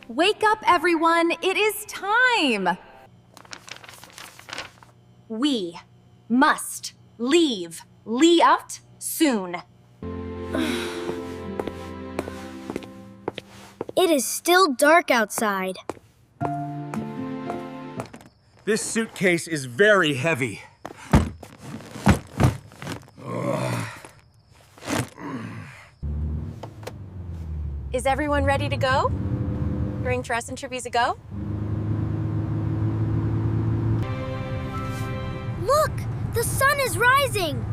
Wake up, everyone! It is time! We must leave Liat soon. It is still dark outside. This suitcase is very heavy. Is everyone ready to go? Bring dress interviews a go? Look! The sun is rising!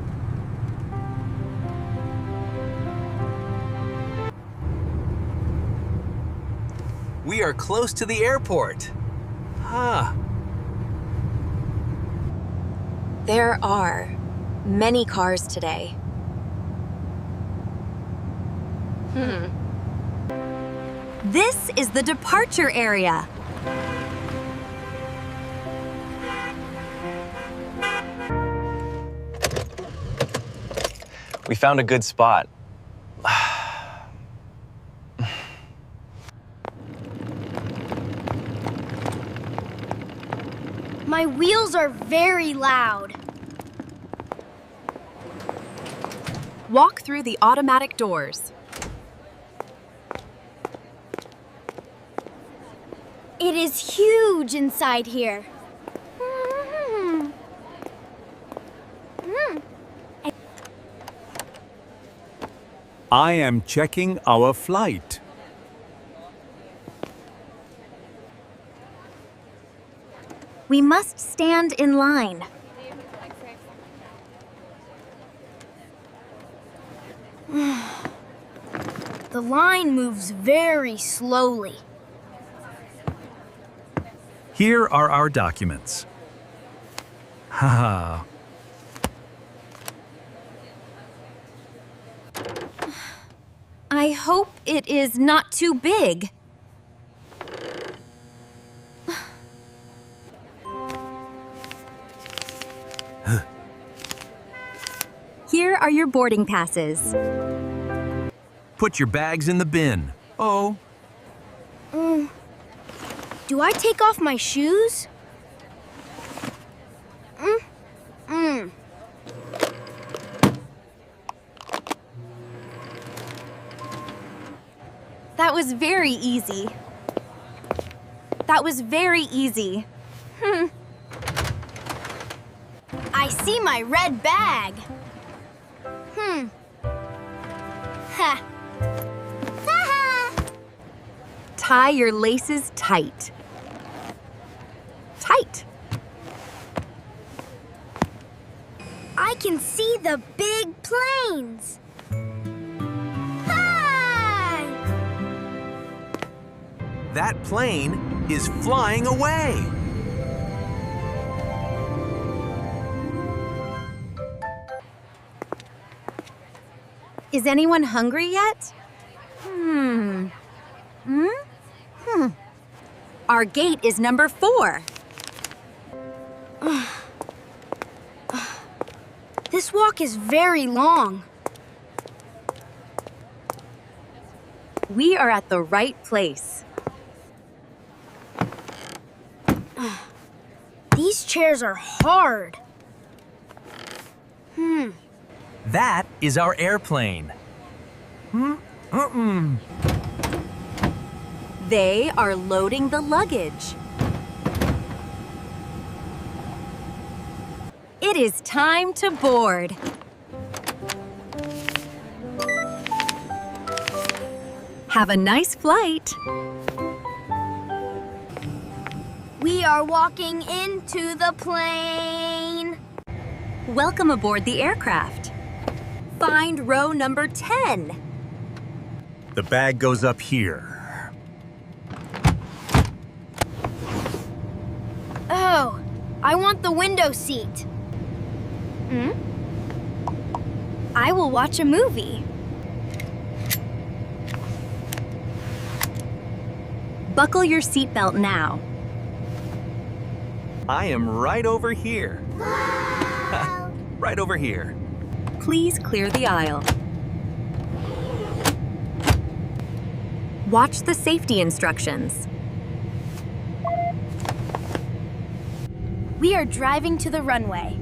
We are close to the airport. There are many cars today. This is the departure area. We found a good spot. My wheels are very loud. Walk through the automatic doors. It is huge inside here. I am checking our flight. We must stand in line. The line moves very slowly. Here are our documents. Haha. I hope it is not too big. Here are your boarding passes. Put your bags in the bin. Oh, Do I take off my shoes? That was very easy. That was very easy. I see my red bag. Ha. Tie your laces tight. Tight. I can see the big planes. Hi! That plane is flying away. Is anyone hungry yet? Our gate is number 4. This walk is very long. We are at the right place. These chairs are hard. That is our airplane. They are loading the luggage. It is time to board. Have a nice flight. We are walking into the plane. Welcome aboard the aircraft. Find row number 10. the bag goes up here. Oh, I want the window seat. I will watch a movie. Buckle your seatbelt now. I am right over here. Right over here. Please clear the aisle. Watch the safety instructions. We are driving to the runway.